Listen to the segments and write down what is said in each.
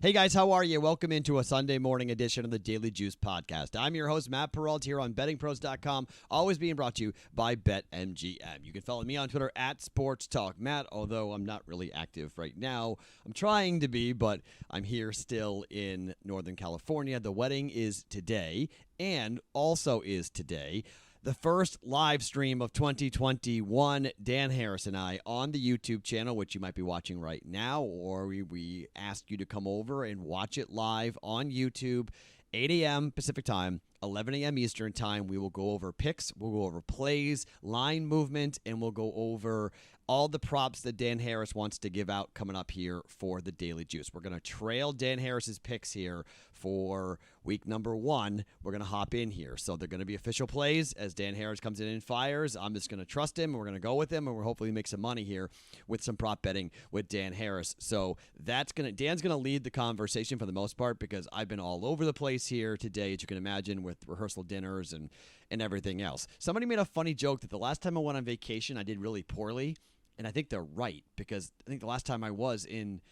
Hey guys, how are you? Welcome into a Sunday morning edition of the Daily Juice Podcast. I'm your host, Matt Perrault, here on BettingPros.com, always being brought to you by BetMGM. You can follow me on Twitter at SportsTalkMatt, although I'm not really active right now. I'm trying to be, but I'm here still in Northern California. The wedding is today, and also is today the first live stream of 2021, Dan Harris and I on the YouTube channel, which you might be watching right now, or we ask you to come over and watch it live on YouTube, 8 a.m. Pacific time, 11 a.m. Eastern time. We will go over picks, we'll go over plays, line movement, and we'll go over all the props that Dan Harris wants to give out coming up here for the Daily Juice. We're going to trail Dan Harris's picks here for week number 1. We're going to hop in here. So they're going to be official plays as Dan Harris comes in and fires. I'm just going to trust him. We're going to go with him, and we're hopefully make some money here with some prop betting with Dan Harris. So Dan's going to lead the conversation for the most part because I've been all over the place here today, as you can imagine, with rehearsal dinners and everything else. Somebody made a funny joke that the last time I went on vacation, I did really poorly. And I think they're right, because I think the last time I was in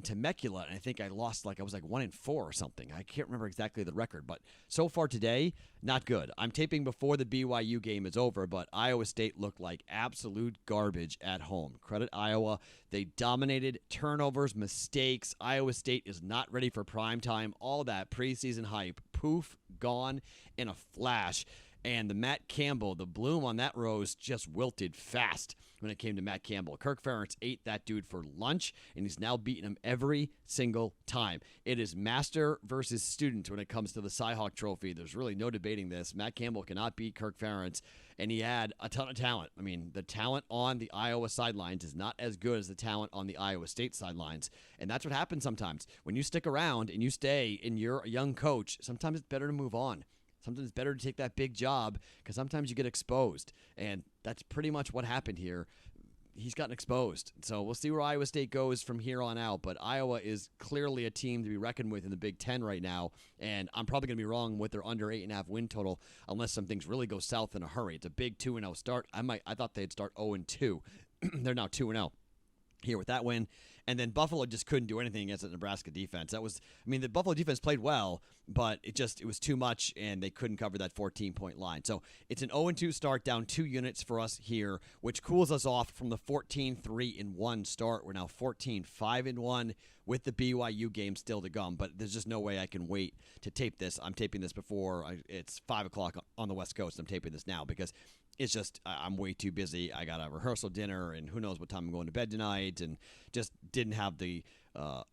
Temecula, and I think I lost, I was 1-4 or something. I can't remember exactly the record, but so far today, not good. I'm taping before the BYU game is over, but Iowa State looked like absolute garbage at home. Credit Iowa. They dominated, turnovers, mistakes. Iowa State is not ready for prime time. All that preseason hype, poof, gone in a flash. And the Matt Campbell, the bloom on that rose just wilted fast when it came to Matt Campbell. Kirk Ferentz ate that dude for lunch, and he's now beating him every single time. It is master versus student when it comes to the Cy-Hawk Trophy. There's really no debating this. Matt Campbell cannot beat Kirk Ferentz, and he had a ton of talent. I mean, the talent on the Iowa sidelines is not as good as the talent on the Iowa State sidelines, and that's what happens sometimes. When you stick around and you stay and you're a young coach, sometimes it's better to move on. Sometimes it's better to take that big job because sometimes you get exposed. And that's pretty much what happened here. He's gotten exposed. So we'll see where Iowa State goes from here on out. But Iowa is clearly a team to be reckoned with in the Big Ten right now. And I'm probably going to be wrong with their under 8.5 win total unless some things really go south in a hurry. It's a big 2-0 start. I thought they'd start 0-2. They're now 2-0. Here with that win. And then Buffalo just couldn't do anything against the Nebraska defense. The Buffalo defense played well, but it was too much, and they couldn't cover that 14-point line. So it's an 0-2 start, down 2 units for us here, which cools us off from the 14-3-1 start. We're now 14-5-1 with the BYU game still to come, but there's just no way I can wait to tape this. I'm taping this before it's 5 o'clock on the West Coast. I'm taping this now because it's just I'm way too busy. I got a rehearsal dinner, and who knows what time I'm going to bed tonight, and just didn't have the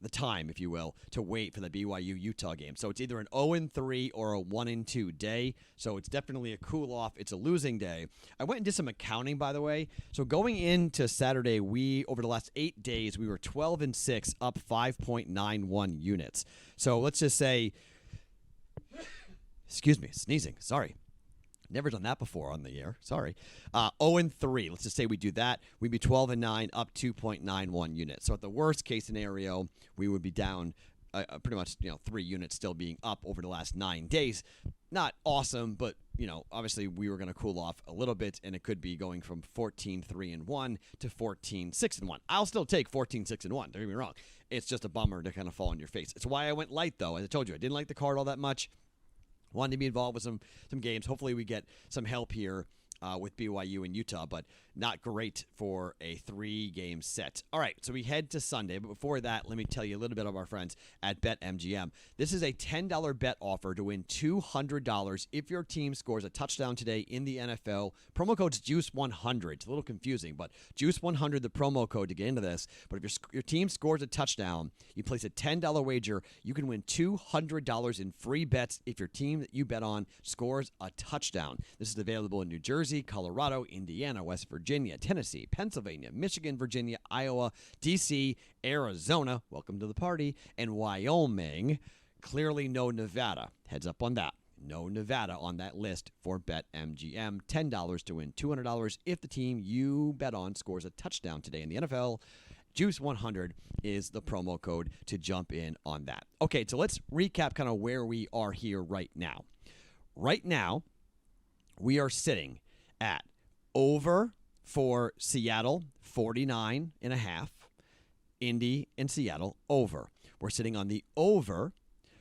time, if you will, to wait for the BYU-Utah game. So it's either an 0-3 or a 1-2 day. So it's definitely a cool off. It's a losing day. I went and did some accounting, by the way. So going into Saturday, over the last 8 days, we were 12-6, up 5.91 units. So let's just say, excuse me, sneezing. Sorry. Never done that before on the air. Sorry. 0-3. Let's just say we do that. We'd be 12-9, up 2.91 units. So at the worst case scenario, we would be down pretty much 3 units, still being up over the last 9 days. Not awesome, but obviously we were going to cool off a little bit, and it could be going from 14-3-1 to 14-6-1. I'll still take 14-6-1. Don't get me wrong. It's just a bummer to kind of fall on your face. It's why I went light, though. As I told you, I didn't like the card all that much. Wanted to be involved with some games. Hopefully we get some help here with BYU and Utah, but not great for a 3-game set. All right, so we head to Sunday, but before that, let me tell you a little bit of our friends at BetMGM. This is a $10 bet offer to win $200 if your team scores a touchdown today in the NFL. Promo code's Juice100. It's a little confusing, but Juice100, the promo code to get into this. But if your team scores a touchdown, you place a $10 wager, you can win $200 in free bets if your team that you bet on scores a touchdown. This is available in New Jersey, Colorado, Indiana, West Virginia, Tennessee, Pennsylvania, Michigan, Virginia, Iowa, D.C., Arizona, welcome to the party, and Wyoming. Clearly no Nevada. Heads up on that. No Nevada on that list for BetMGM. $10 to win $200 if the team you bet on scores a touchdown today in the NFL. Juice100 is the promo code to jump in on that. Okay, so let's recap kind of where we are here right now. Right now, we are sitting at over for Seattle, 49.5. Indy and Seattle, over. we're sitting on the over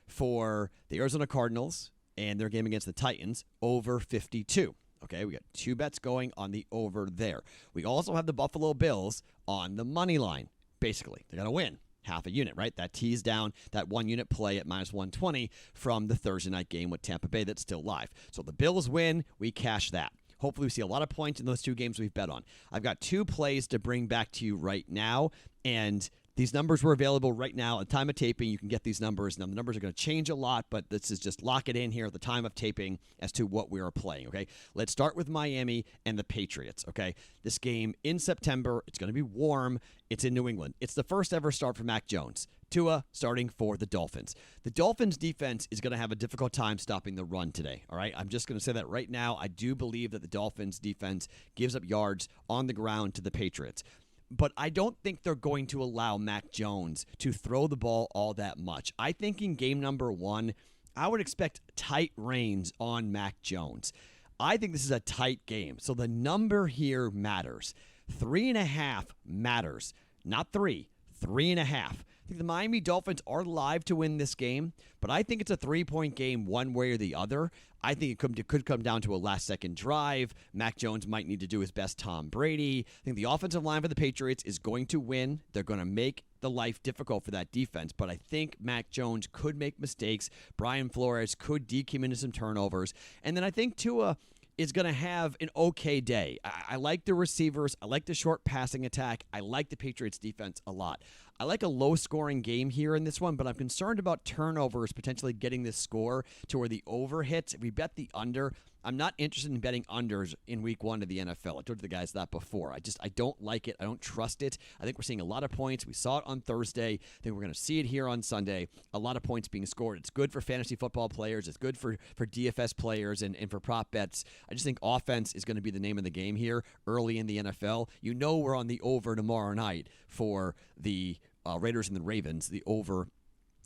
for the Arizona Cardinals and their game against the Titans, over 52. Okay, we got 2 bets going on the over there. We also have the Buffalo Bills on the money line. Basically, they're going to win half a unit, right? That tees down that 1 unit play at minus 120 from the Thursday night game with Tampa Bay that's still live. So the Bills win, we cash that. Hopefully we see a lot of points in those 2 games we've bet on. I've got 2 plays to bring back to you right now, and these numbers were available right now. At the time of taping, you can get these numbers. Now, the numbers are going to change a lot, but this is just lock it in here at the time of taping as to what we are playing, okay? Let's start with Miami and the Patriots, okay? This game in September, it's going to be warm. It's in New England. It's the first ever start for Mac Jones. Tua starting for the Dolphins. The Dolphins defense is going to have a difficult time stopping the run today, all right? I'm just going to say that right now. I do believe that the Dolphins defense gives up yards on the ground to the Patriots. But I don't think they're going to allow Mac Jones to throw the ball all that much. I think in game number 1, I would expect tight reins on Mac Jones. I think this is a tight game. So the number here matters. 3.5 matters. Not 3. 3.5. I think the Miami Dolphins are live to win this game, but I think it's a 3-point game one way or the other. I think it could come down to a last-second drive. Mac Jones might need to do his best Tom Brady. I think the offensive line for the Patriots is going to win. They're going to make the life difficult for that defense, but I think Mac Jones could make mistakes. Brian Flores could deke him into some turnovers. And then I think Tua is going to have an okay day. I like the receivers. I like the short passing attack. I like the Patriots defense a lot. I like a low-scoring game here in this one, but I'm concerned about turnovers potentially getting this score to where the over hits. If we bet the under, I'm not interested in betting unders in week 1 of the NFL. I told the guys that before. I don't like it. I don't trust it. I think we're seeing a lot of points. We saw it on Thursday. I think we're going to see it here on Sunday. A lot of points being scored. It's good for fantasy football players. It's good for DFS players and for prop bets. I just think offense is going to be the name of the game here early in the NFL. You know we're on the over tomorrow night for the Raiders and the Ravens, the over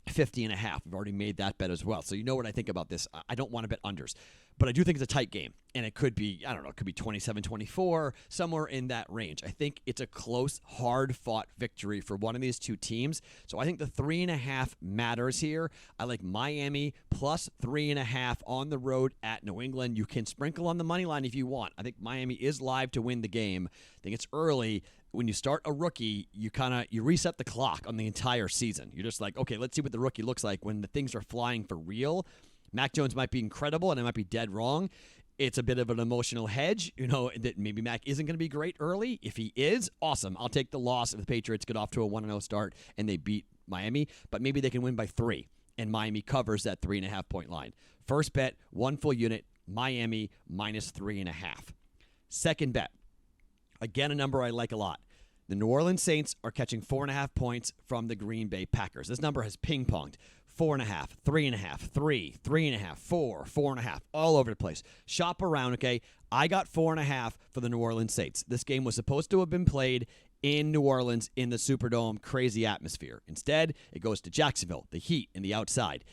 50.5. We've already made that bet as well. So you know what I think about this. I don't want to bet unders. But I do think it's a tight game. And it could be, I don't know, it could be 27-24, somewhere in that range. I think it's a close, hard-fought victory for one of these 2 teams. So I think the 3.5 matters here. I like Miami plus 3.5 on the road at New England. You can sprinkle on the money line if you want. I think Miami is live to win the game. I think it's early. When you start a rookie, you reset the clock on the entire season. You're just like, okay, let's see what the rookie looks like when the things are flying for real. Mac Jones might be incredible, and I might be dead wrong. It's a bit of an emotional hedge, that maybe Mac isn't going to be great early. If he is, awesome. I'll take the loss if the Patriots get off to a 1-0 start and they beat Miami, but maybe they can win by 3, and Miami covers that 3.5-point line. First bet, 1 full unit, Miami minus 3.5. Second bet, again, a number I like a lot. The New Orleans Saints are catching 4.5 points from the Green Bay Packers. This number has ping-ponged. 4.5, 3.5, 3, 3.5, 4, 4.5, all over the place. Shop around, okay? I got 4.5 for the New Orleans Saints. This game was supposed to have been played in New Orleans in the Superdome, crazy atmosphere. Instead, it goes to Jacksonville, the heat, and the outside.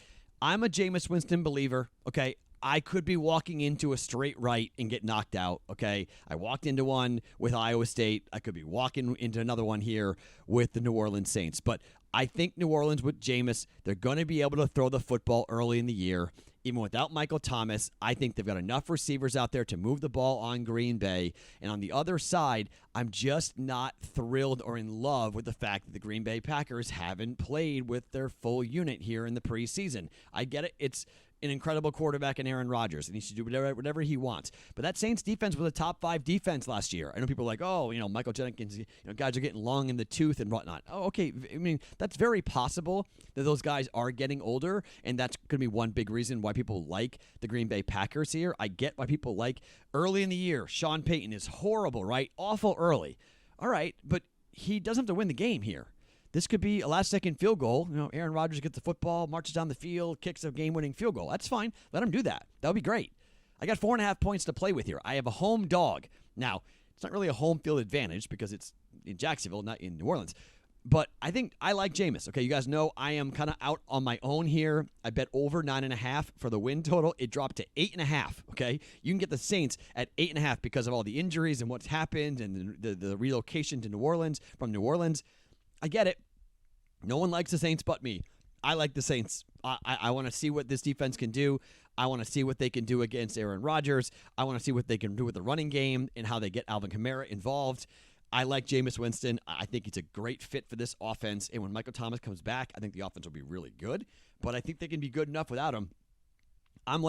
I'm a Jameis Winston believer, okay? I could be walking into a straight right and get knocked out, okay? I walked into one with Iowa State. I could be walking into another one here with the New Orleans Saints. But I think New Orleans with Jameis, they're going to be able to throw the football early in the year. Even without Michael Thomas, I think they've got enough receivers out there to move the ball on Green Bay. And on the other side, I'm just not thrilled or in love with the fact that the Green Bay Packers haven't played with their full unit here in the preseason. I get it. It's an incredible quarterback in Aaron Rodgers, and he should do whatever he wants. But that Saints defense was a top 5 defense last year. I know people are like, oh, Michael Jenkins, guys are getting long in the tooth and whatnot. Oh, okay. I mean, that's very possible that those guys are getting older, and that's going to be one big reason why people like the Green Bay Packers here. I get why people like early in the year. Sean Payton is horrible, right? Awful early. All right, but he doesn't have to win the game here. This could be a last-second field goal. Aaron Rodgers gets the football, marches down the field, kicks a game-winning field goal. That's fine. Let him do that. That would be great. I got 4.5 points to play with here. I have a home dog. Now, it's not really a home field advantage because it's in Jacksonville, not in New Orleans. But I think I like Jameis. Okay, you guys know I am kind of out on my own here. I bet over 9.5 for the win total. It dropped to 8.5. Okay, you can get the Saints at 8.5 because of all the injuries and what's happened and the relocation to New Orleans from New Orleans. I get it. No one likes the Saints but me. I like the Saints. I want to see what this defense can do. I want to see what they can do against Aaron Rodgers. I want to see what they can do with the running game and how they get Alvin Kamara involved. I like Jameis Winston. I think he's a great fit for this offense. And when Michael Thomas comes back, I think the offense will be really good. But I think they can be good enough without him. I'm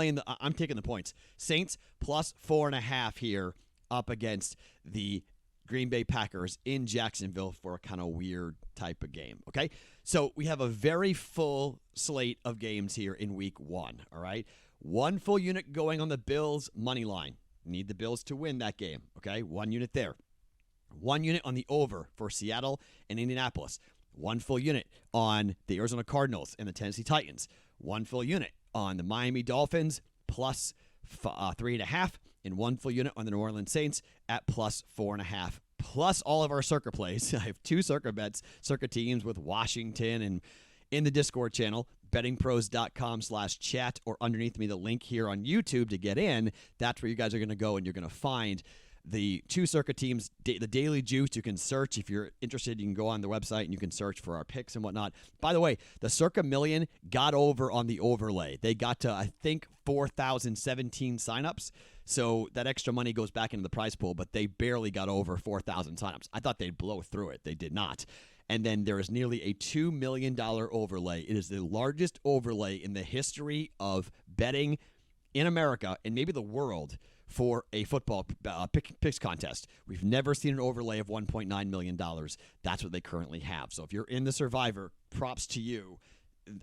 taking the points. Saints plus 4.5 here up against the Green Bay Packers in Jacksonville for a kind of weird type of game. Okay, so we have a very full slate of games here in week 1. All right, one full unit going on the Bills money line. Need the Bills to win that game. Okay, 1 unit there. 1 unit on the over for Seattle and Indianapolis. 1 full unit on the Arizona Cardinals and the Tennessee Titans. 1 full unit on the Miami Dolphins plus 3.5, and 1 full unit on the New Orleans Saints at plus 4.5. Plus all of our circa plays. I have 2 circa bets, circa teams with Washington, and in the Discord channel, bettingpros.com/chat, or underneath me the link here on YouTube to get in. That's where you guys are going to go, and you're going to find the 2 circa teams, the Daily Juice. You can search. If you're interested, you can go on the website and you can search for our picks and whatnot. By the way, the circa million got over on the overlay. They got to, I think, 4,017 signups. So that extra money goes back into the prize pool, but they barely got over 4,000 signups. I thought they'd blow through it. They did not. And then there is nearly a $2 million overlay. It is the largest overlay in the history of betting in America and maybe the world for a football picks contest. We've never seen an overlay of $1.9 million. That's what they currently have. So if you're in the Survivor, props to you.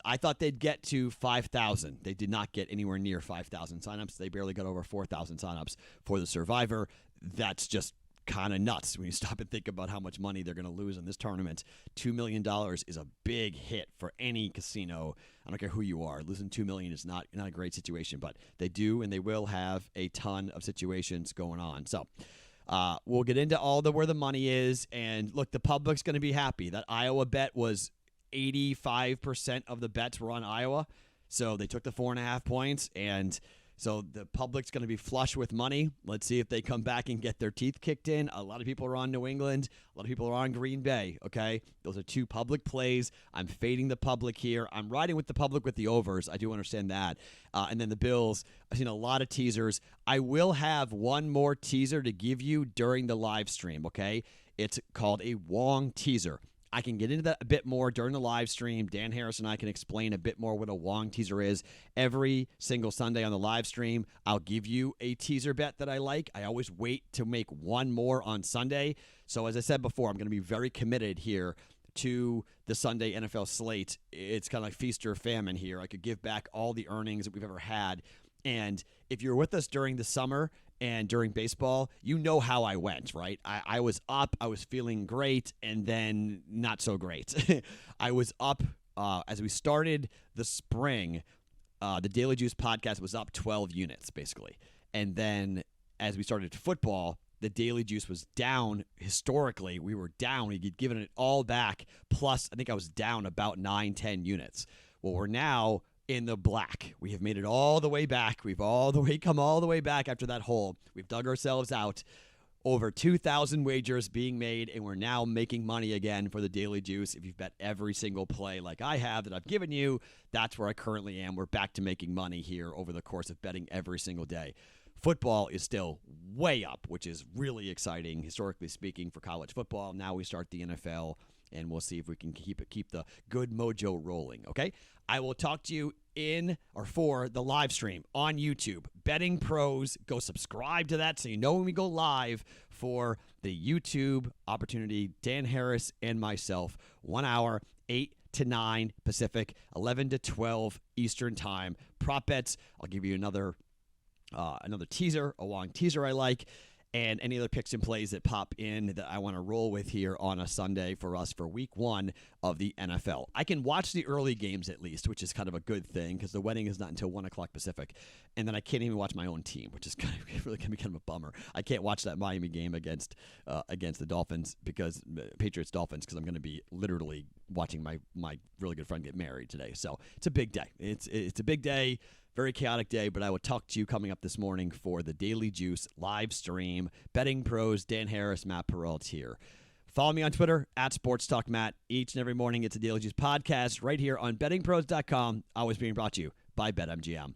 I thought they'd get to 5,000. They did not get anywhere near 5,000 signups. They barely got over 4,000 signups for the Survivor. That's just kind of nuts when you stop and think about how much money they're going to lose in this tournament. $2 million is a big hit for any casino. I don't care who you are. Losing $2 million is not a great situation, but they do and they will have a ton of situations going on. So we'll get into all where the money is. And look, the public's going to be happy. That Iowa bet was 85% of the bets were on Iowa. So they took the 4.5 points, and so the public's going to be flush with money. Let's see if they come back and get their teeth kicked in. A lot of people are on New England. A lot of people are on Green Bay, okay? Those are 2 public plays. I'm fading the public here. I'm riding with the public with the overs. I do understand that. And then the Bills, I've seen a lot of teasers. I will have one more teaser to give you during the live stream, okay? It's called a Wong teaser. I can get into that a bit more during the live stream. Dan Harris and I can explain a bit more what a Wong teaser is. Every single Sunday on the live stream, I'll give you a teaser bet that I like. I always wait to make one more on Sunday. So as I said before, I'm going to be very committed here to the Sunday NFL slate. It's kind of like feast or famine here. I could give back all the earnings that we've ever had. And if you're with us during the summer and during baseball, you know how I went, right? I was up, I was feeling great, and then not so great. I was up as we started the spring. The Daily Juice podcast was up 12 units, basically. And then as we started football, the Daily Juice was down. Historically, we were down. We'd given it all back. Plus, I think I was down about 9-10 units. Well, we're now in the black. We have made it all the way back. We've come all the way back after that hole. We've dug ourselves out. Over 2,000 wagers being made, and we're now making money again for the Daily Juice. If you've bet every single play like I have that I've given you, that's where I currently am. We're back to making money here over the course of betting every single day. Football is still way up, which is really exciting, historically speaking, for college football. Now we start the NFL, and we'll see if we can keep the good mojo rolling, okay? I will talk to you for the live stream on YouTube. Betting Pros, go subscribe to that so you know when we go live for the YouTube opportunity. Dan Harris and myself, 1 hour, 8 to 9 Pacific, 11 to 12 Eastern time. Prop bets, I'll give you another teaser, a long teaser I like, and any other picks and plays that pop in that I want to roll with here on a Sunday for us for week 1 of the NFL. I can watch the early games at least, which is kind of a good thing because the wedding is not until 1 o'clock Pacific. And then I can't even watch my own team, which is really going to be kind of a bummer. I can't watch that Miami game against the Dolphins Patriots-Dolphins, because I'm going to be literally watching my really good friend get married today. So it's a big day. It's a big day. Very chaotic day, but I will talk to you coming up this morning for the Daily Juice live stream. Betting Pros, Dan Harris, Matt Perrault here. Follow me on Twitter at SportsTalkMatt. Each and every morning, it's a Daily Juice podcast right here on BettingPros.com. Always being brought to you by BetMGM.